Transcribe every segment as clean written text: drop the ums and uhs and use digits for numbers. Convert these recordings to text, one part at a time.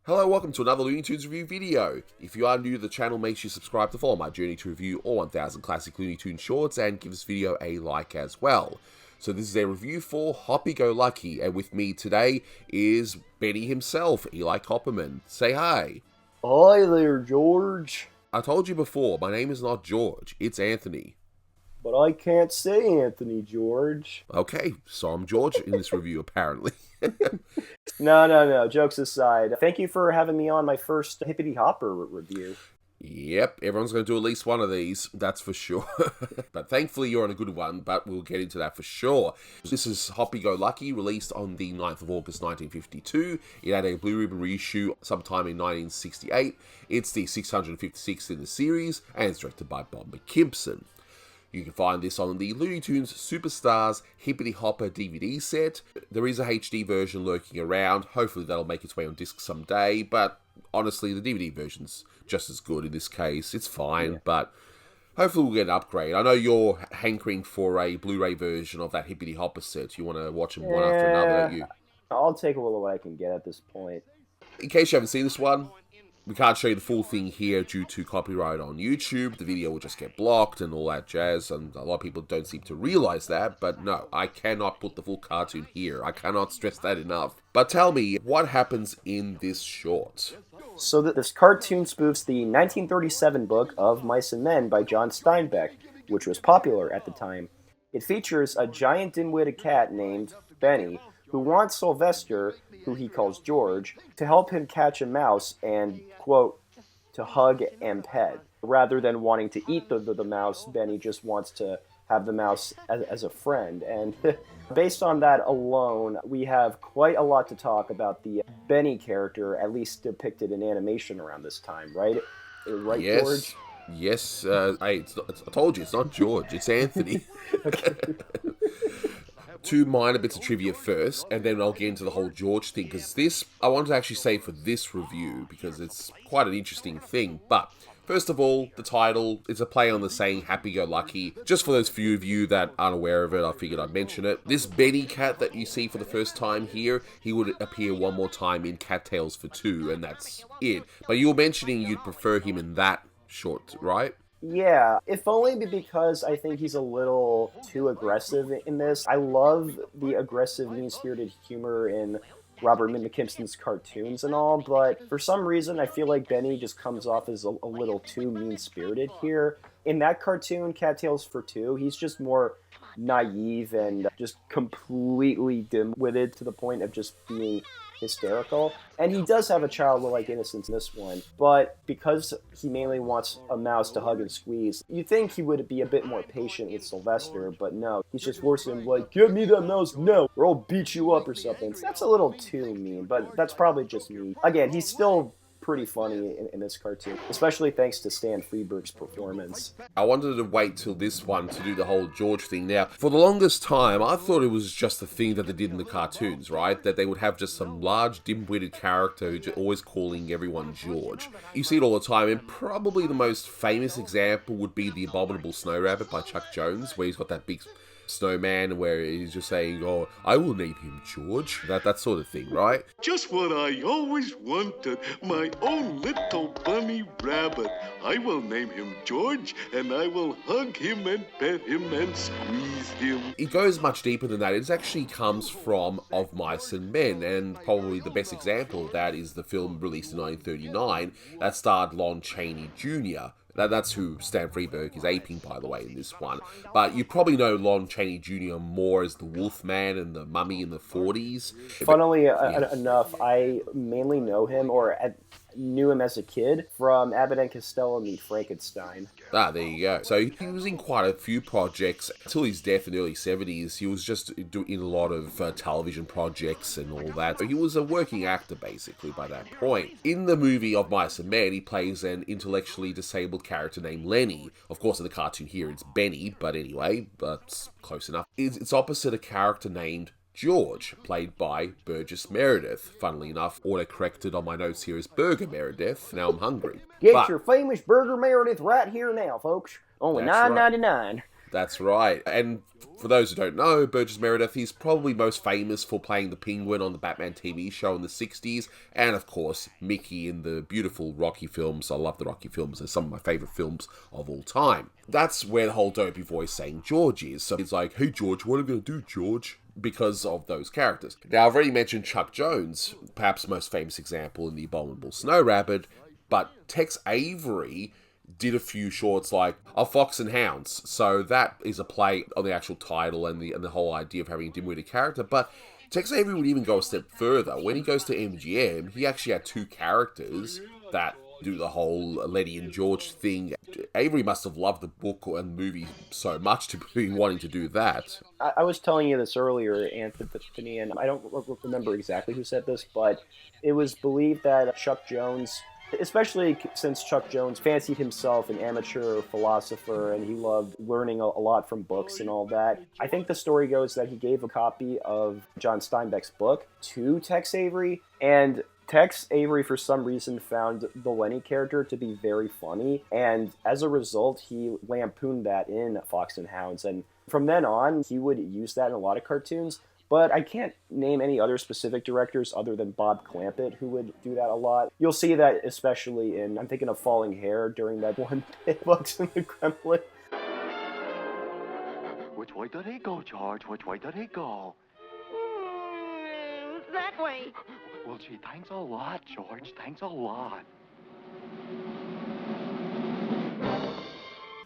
Hello, welcome to another Looney Tunes review video. If you are new to the channel, make sure you subscribe to follow my journey to review all 1000 classic Looney Tunes shorts and give this video a like as well. So this is a review for Hoppy-Go-Lucky, and with me today is Benny himself, Eli Copperman. Say hi. Hi there, George. I told you before, my name is not George, it's Anthony. But I can't say Anthony, George. Okay, so I'm George in this review apparently. No. Jokes aside, thank you for having me on my first Hippity Hopper review. Yep, everyone's going to do at least one of these, that's for sure. But thankfully you're on a good one, but we'll get into that for sure. This is Hoppy-Go-Lucky, released on the 9th of August 1952. It had a Blue Ribbon reissue sometime in 1968. It's the 656th in the series, and it's directed by Bob McKimson. You can find this on the Looney Tunes Superstars Hippity Hopper DVD set. There is a HD version lurking around. Hopefully that'll make its way on disc someday, but honestly, the DVD version's just as good in this case. It's fine, but hopefully we'll get an upgrade. I know you're hankering for a Blu-ray version of that Hippity Hopper set. You want to watch them one after another, don't you? I'll take a little what I can get at this point. In case you haven't seen this one, we can't show you the full thing here due to copyright on YouTube. The video will just get blocked and all that jazz, and a lot of people don't seem to realize that, but no, I cannot put the full cartoon here. I cannot stress that enough. But tell me, what happens in this short? So this cartoon spoofs the 1937 book of Mice and Men by John Steinbeck, which was popular at the time. It features a giant dim-witted cat named Benny, who wants Sylvester, who he calls George, to help him catch a mouse and, quote, to hug and pet. Rather than wanting to eat the mouse, Benny just wants to have the mouse as a friend. And based on that alone, we have quite a lot to talk about the Benny character, at least depicted in animation around this time, right? Right, yes. George? Yes, I told you, it's not George, it's Anthony. Okay. Two minor bits of trivia first, and then I'll get into the whole George thing, because this, I wanted to actually say for this review, because it's quite an interesting thing, but first of all, the title is a play on the saying happy-go-lucky. Just for those few of you that aren't aware of it, I figured I'd mention it. This Benny cat that you see for the first time here, he would appear one more time in Cat Tales for Two, and that's it. But you were mentioning you'd prefer him in that short, right? Yeah, if only because I think he's a little too aggressive in this. I love the aggressive, mean-spirited humor in Robert McKimson's cartoons and all, but for some reason I feel like Benny just comes off as a little too mean-spirited here. In that cartoon, Cat Tales for Two, he's just more naive and just completely dim-witted to the point of just being hysterical. And he does have a childlike innocence in this one, but because he mainly wants a mouse to hug and squeeze, you'd think he would be a bit more patient with Sylvester, but no, he's just forcing him like, give me that mouse now, or I'll beat you up or something. So that's a little too mean, but that's probably just me. Again, he's still pretty funny in this cartoon, especially thanks to Stan Freberg's performance. I wanted to wait till this one to do the whole George thing. Now, for the longest time, I thought it was just a thing that they did in the cartoons, right? That they would have just some large, dim-witted character who's always calling everyone George. You see it all the time, and probably the most famous example would be The Abominable Snow Rabbit by Chuck Jones, where he's got that big snowman where he's just saying, oh, I will name him George. That sort of thing, right? Just what I always wanted, my own little bunny rabbit. I will name him George, and I will hug him and pet him and squeeze him. It goes much deeper than that. It actually comes from Of Mice and Men, and probably the best example of that is the film released in 1939 that starred Lon Chaney Jr., That's who Stan Freberg is aping, by the way, in this one. But you probably know Lon Chaney Jr. more as the Wolfman and the Mummy in the 40s. Funnily enough, I mainly know him, knew him as a kid, from Abbott and Costello Meet Frankenstein. Ah, there you go. So he was in quite a few projects. Until his death in the early 70s, he was just in a lot of television projects and all that. So he was a working actor, basically, by that point. In the movie Of Mice and Men, he plays an intellectually disabled character named Lenny. Of course, in the cartoon here, it's Benny, but anyway, that's close enough. It's opposite a character named George, played by Burgess Meredith. Funnily enough, auto-corrected on my notes here as Burger Meredith. Now I'm hungry. Get your famous Burger Meredith right here now, folks. Only $9.99. That's right. And for those who don't know, Burgess Meredith, he's probably most famous for playing the Penguin on the Batman TV show in the 60s, and of course, Mickey in the beautiful Rocky films. I love the Rocky films. They're some of my favourite films of all time. That's where the whole dopey voice saying George is. So it's like, hey George, what are we going to do, George? Because of those characters. Now, I've already mentioned Chuck Jones, perhaps most famous example in The Abominable Snow Rabbit, but Tex Avery did a few shorts like A Fox and Hounds. So that is a play on the actual title and the whole idea of having a dim-witted character. But Tex Avery would even go a step further. When he goes to MGM, he actually had two characters that do the whole Letty and George thing. Avery must have loved the book and movie so much to be wanting to do that. I was telling you this earlier, Anthony, and I don't remember exactly who said this, but it was believed that Chuck Jones, especially since Chuck Jones fancied himself an amateur philosopher and he loved learning a lot from books and all that. I think the story goes that he gave a copy of John Steinbeck's book to Tex Avery, and Tex Avery, for some reason, found the Lenny character to be very funny, and as a result, he lampooned that in Fox and Hounds, and from then on, he would use that in a lot of cartoons. But I can't name any other specific directors other than Bob Clampett who would do that a lot. You'll see that especially in, I'm thinking of Falling Hair during that one Bugs in the Kremlin. Which way did he go, George? Which way did he go? That way. Well, gee, thanks a lot, George. Thanks a lot.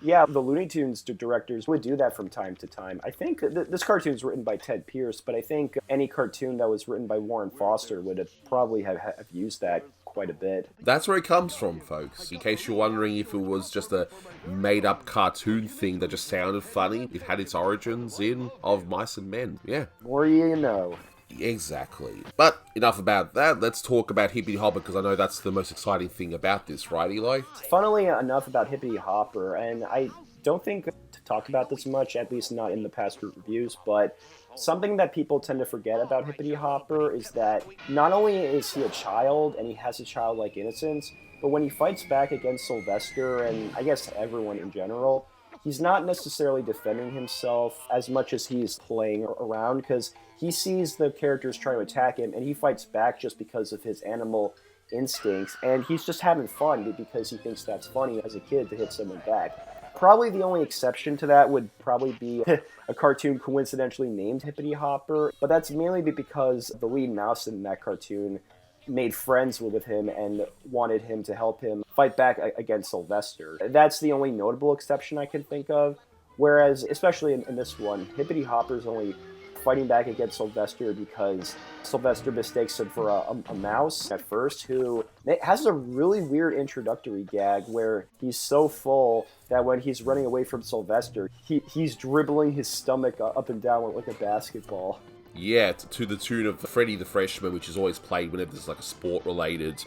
Yeah, the Looney Tunes directors would do that from time to time. I think this cartoon's written by Ted Pierce, but I think any cartoon that was written by Warren Foster would have probably have used that quite a bit. That's where it comes from, folks. In case you're wondering if it was just a made-up cartoon thing that just sounded funny, it had its origins in Of Mice and Men. Yeah. More you know. Exactly. But enough about that. Let's talk about Hippity Hopper, because I know that's the most exciting thing about this, right, Eli? Funnily enough about Hippity Hopper, and I don't think to talk about this much, at least not in the past reviews, but something that people tend to forget about Hippity Hopper is that not only is he a child, and he has a childlike innocence, but when he fights back against Sylvester, and I guess everyone in general, he's not necessarily defending himself as much as he's playing around, because he sees the characters trying to attack him, and he fights back just because of his animal instincts, and he's just having fun because he thinks that's funny as a kid to hit someone back. Probably the only exception to that would probably be a cartoon coincidentally named Hippity Hopper, but that's mainly because the lead mouse in that cartoon made friends with him and wanted him to help him fight back against Sylvester. That's the only notable exception I can think of, whereas, especially in this one, Hippity Hopper's only fighting back against Sylvester because Sylvester mistakes him for a mouse at first, who has a really weird introductory gag where he's so full that when he's running away from Sylvester, he's dribbling his stomach up and down like a basketball. Yeah, to the tune of Freddy the Freshman, which is always played whenever there's like a sport-related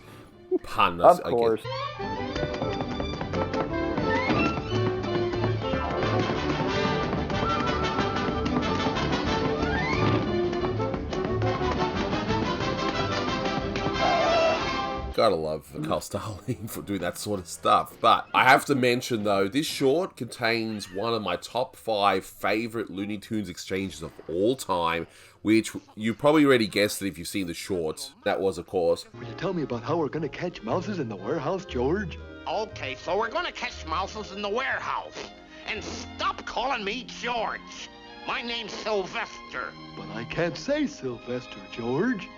pun. Of course. Gotta love Carl Starling for doing that sort of stuff. But I have to mention, though, this short contains one of my top 5 favourite Looney Tunes exchanges of all time, which you probably already guessed it if you've seen the short. That was, of course... Will you tell me about how we're gonna catch mouses in the warehouse, George? Okay, so we're gonna catch mouses in the warehouse. And stop calling me George. My name's Sylvester. But I can't say Sylvester, George.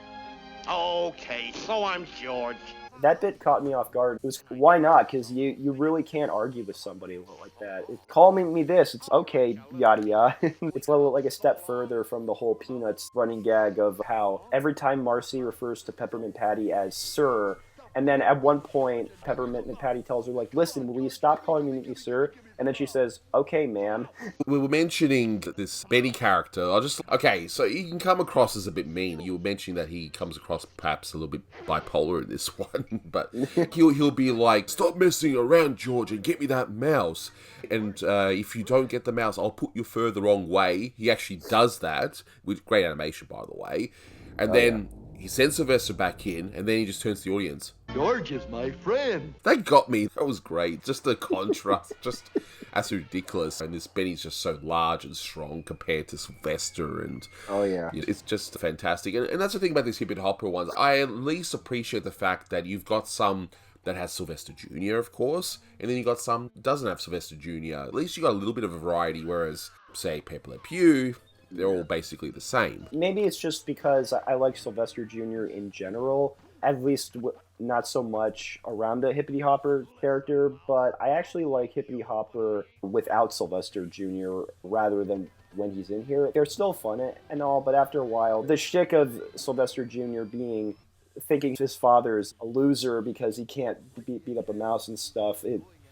Okay, so I'm George. That bit caught me off guard. It was, why not? Because you really can't argue with somebody like that. Call me this. It's okay, yada yada. It's like a step further from the whole Peanuts running gag of how every time Marcy refers to Peppermint Patty as Sir, and then at one point, Peppermint Patty tells her, like, listen, will you stop calling me Sir? And then she says, okay, ma'am. We were mentioning this Benny character. Okay, so he can come across as a bit mean. You were mentioning that he comes across perhaps a little bit bipolar in this one. But he'll be like, stop messing around, George, and get me that mouse. And if you don't get the mouse, I'll put you further the wrong way. He actually does that, with great animation, by the way. And then he sends Sylvester back in, and then he just turns to the audience. George is my friend. That got me. That was great. Just the contrast, just that's ridiculous. And this Benny's just so large and strong compared to Sylvester, and Oh, yeah. it's just fantastic. And that's the thing about these Hippity Hopper ones. I at least appreciate the fact that you've got some that has Sylvester Jr., of course, and then you got some that doesn't have Sylvester Jr. At least you got a little bit of a variety, whereas, say, Pepe Le Pew, they're all basically the same. Maybe it's just because I like Sylvester Jr. in general, at least not so much around the Hippity Hopper character, but I actually like Hippity Hopper without Sylvester Jr. rather than when he's in here. They're still fun and all, but after a while, the shtick of Sylvester Jr. thinking his father's a loser because he can't beat up a mouse and stuff,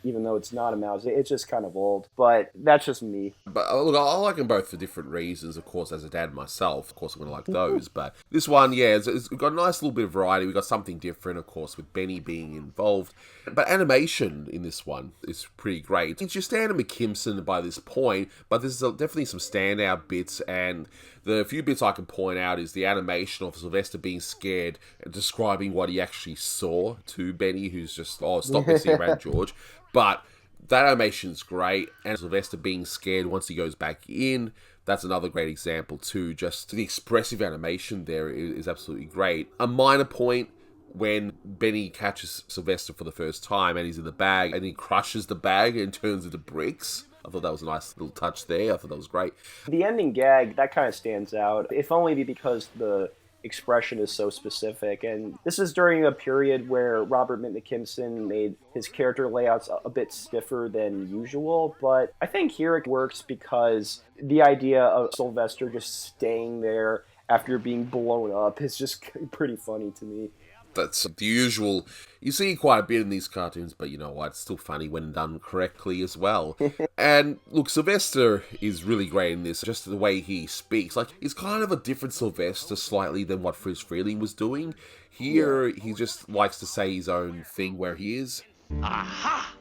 even though it's not a mouse, it's just kind of old. But that's just me. But look, I like them both for different reasons. Of course, as a dad myself, of course I'm going to like those. But this one, yeah, it's got a nice little bit of variety. We've got something different, of course, with Benny being involved. But animation in this one is pretty great. It's your standard McKimson by this point, but there's definitely some standout bits. And the few bits I can point out is the animation of Sylvester being scared and describing what he actually saw to Benny, who's just, oh, stop messing around, George. But that animation's great, and Sylvester being scared once he goes back in, that's another great example too. Just the expressive animation there is absolutely great. A minor point, when Benny catches Sylvester for the first time and he's in the bag and he crushes the bag and turns into bricks. I thought that was a nice little touch there. I thought that was great. The ending gag, that kind of stands out, if only because the expression is so specific, and this is during a period where Robert McKimson made his character layouts a bit stiffer than usual, but I think here it works because the idea of Sylvester just staying there after being blown up is just pretty funny to me. That's the usual. You see quite a bit in these cartoons, but you know what? It's still funny when done correctly as well. And look, Sylvester is really great in this, just the way he speaks. Like, he's kind of a different Sylvester slightly than what Friz Freleng was doing. Here, he just likes to say his own thing where he is. Aha!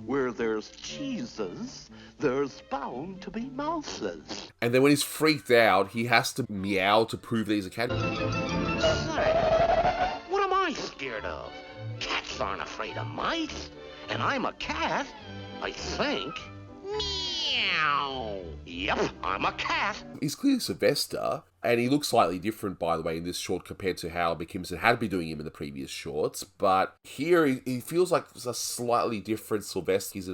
Where there's cheeses, there's bound to be mouses. And then when he's freaked out, he has to meow to prove that he's a cat. Say, what am I scared of? Cats aren't afraid of mice. And I'm a cat, I think. Meow. Yep, I'm a cat. He's clearly Sylvester, and he looks slightly different, by the way, in this short compared to how McKimson had been doing him in the previous shorts. But here, he feels like a slightly different Sylvester. He's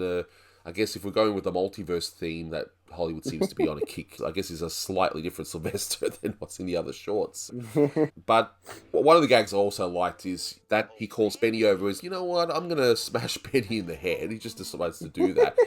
I guess if we're going with the multiverse theme that Hollywood seems to be on a kick, I guess he's a slightly different Sylvester than what's in the other shorts. But one of the gags I also liked is that he calls Benny over as, you know what, I'm going to smash Benny in the head. He just decides to do that.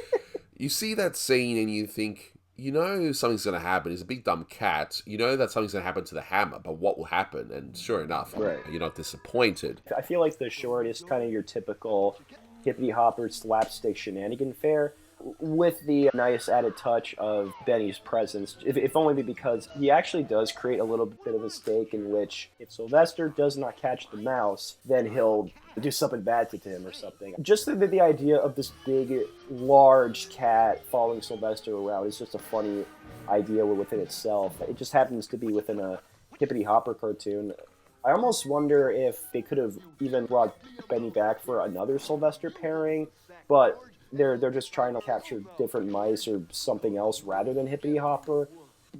You see that scene and you think, you know something's going to happen. He's a big dumb cat. You know that something's going to happen to the hammer, but what will happen? And sure enough, right, you're not disappointed. I feel like the short is kind of your typical Hippity Hopper slapstick shenanigan fare, with the nice added touch of Benny's presence, if only because he actually does create a little bit of a stake in which if Sylvester does not catch the mouse, then he'll do something bad to him or something. Just the idea of this big, large cat following Sylvester around is just a funny idea within itself. It just happens to be within a Hippity Hopper cartoon. I almost wonder if they could have even brought Benny back for another Sylvester pairing, but they're just trying to capture different mice or something else rather than Hippity Hopper.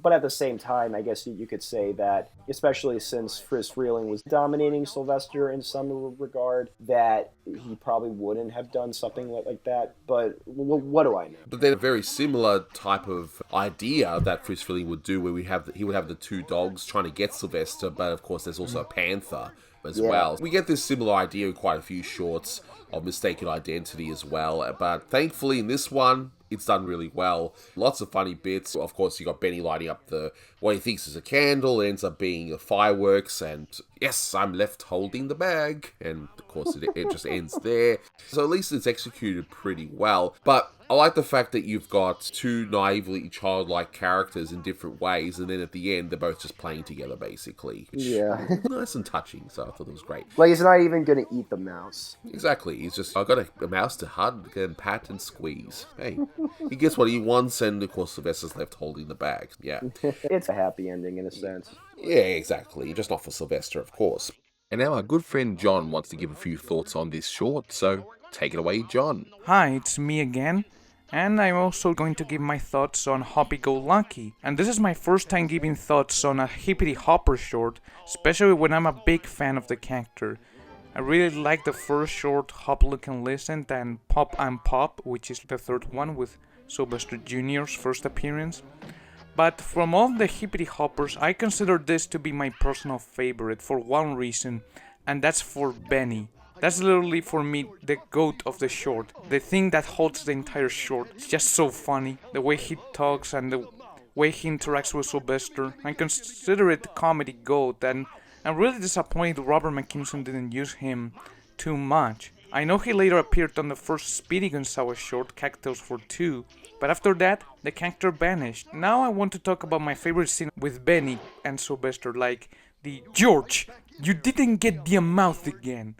But at the same time, I guess you could say that, especially since Friz Freleng was dominating Sylvester in some regard, that he probably wouldn't have done something like that. But what do I know? But then a very similar type of idea that Friz Freleng would do, where he would have the two dogs trying to get Sylvester, but of course there's also a panther as well. We get this similar idea in quite a few shorts of mistaken identity as well, but thankfully in this one, it's done really well. Lots of funny bits. Of course, you got Benny lighting up what he thinks is a candle. It ends up being fireworks, and yes, I'm left holding the bag. And of course, it just ends there. So at least it's executed pretty well. But I like the fact that you've got two naively childlike characters in different ways, and then at the end, they're both just playing together, basically. Yeah. Nice and touching, so I thought it was great. Like, he's not even gonna eat the mouse. Exactly. He's just, I've got a mouse to hug and pat and squeeze. Hey, he gets what he wants, and of course, Sylvester's left holding the bag. Yeah. It's a happy ending in a sense. Yeah, exactly. Just not for Sylvester, of course. And now our good friend John wants to give a few thoughts on this short, so take it away, John. Hi, it's me again, and I'm also going to give my thoughts on Hoppy-Go-Lucky. And this is my first time giving thoughts on a Hippity Hopper short, especially when I'm a big fan of the character. I really like the first short, Hop, Look and Listen, and Pop and Pop, which is the third one with Sylvester Jr.'s first appearance. But from all the Hippity Hoppers, I consider this to be my personal favorite for one reason, and that's for Benny. That's literally for me the goat of the short. The thing that holds the entire short. It's just so funny. The way he talks and the way he interacts with Sylvester. I consider it the comedy goat, and I'm really disappointed Robert McKimson didn't use him too much. I know he later appeared on the first Speedy Gonzales short, Cactus for 2, but after that, the character vanished. Now I want to talk about my favorite scene with Benny and Sylvester, like the "George, you didn't get the mouth again."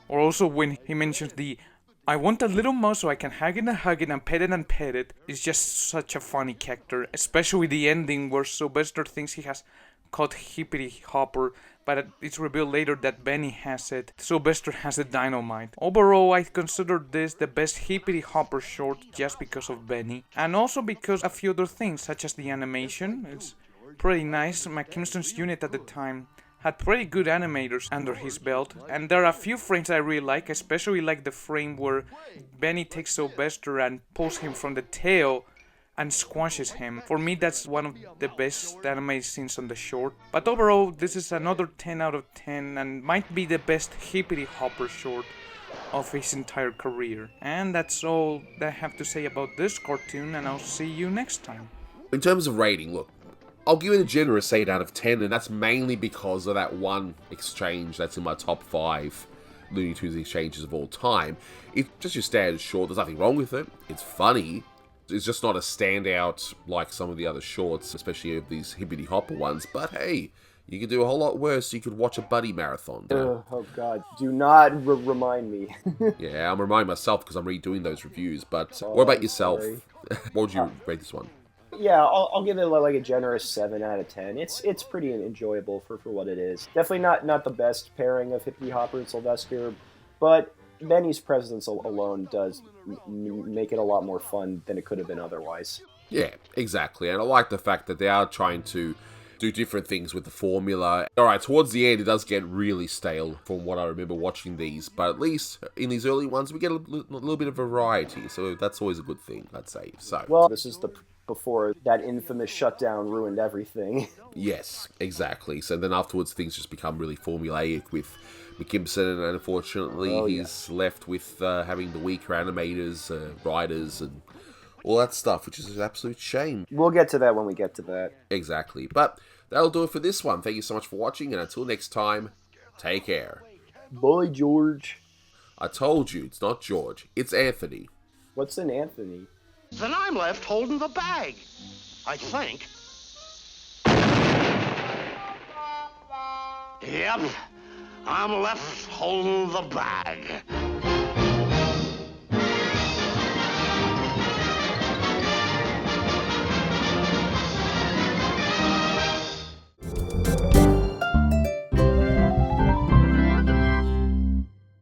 Or also when he mentions the "I want a little mouse so I can hug it and pet it and pet it." It's just such a funny character, especially the ending where Sylvester thinks he has caught Hippity Hopper, but it's revealed later that Benny has it. Sylvester has the dynamite. Overall, I consider this the best Hippity Hopper short just because of Benny, and also because a few other things, such as the animation. It's pretty nice. McKimson's unit at the time had pretty good animators under his belt, and there are a few frames I really like, especially like the frame where Benny takes Sylvester and pulls him from the tail and squashes him. For me, that's one of the best animated scenes on the short. But overall, this is another 10 out of 10 and might be the best Hippity Hopper short of his entire career. And that's all that I have to say about this cartoon, and I'll see you next time. In terms of rating, look, I'll give it a generous 8 out of 10, and that's mainly because of that one exchange that's in my top 5 Looney Tunes exchanges of all time. It's just your standard short, there's nothing wrong with it, it's funny. It's just not a standout like some of the other shorts, especially of these Hippity Hopper ones. But hey, you could do a whole lot worse. You could watch a buddy marathon. Oh God, do not remind me. Yeah, I'm reminding myself because I'm redoing those reviews. But what about yourself? What would you rate this one? Yeah, I'll give it like a generous 7 out of 10. It's pretty enjoyable for what it is. Definitely not the best pairing of Hippity Hopper and Sylvester, but Benny's presence alone does make it a lot more fun than it could have been otherwise. Yeah, exactly. And I like the fact that they are trying to do different things with the formula. Alright, towards the end it does get really stale from what I remember watching these, but at least in these early ones we get a little bit of variety, so that's always a good thing, I'd say. So, well, this is before that infamous shutdown ruined everything. Yes, exactly. So then afterwards things just become really formulaic with McKimson, and unfortunately he's left with having the weaker animators, writers, and all that stuff, which is an absolute shame. We'll get to that when we get to that. Exactly. But that'll do it for this one. Thank you so much for watching, and until next time, take care. Bye, George. I told you, it's not George, it's Anthony. What's an Anthony? Then I'm left holding the bag, I think. Yep, I'm left holding the bag.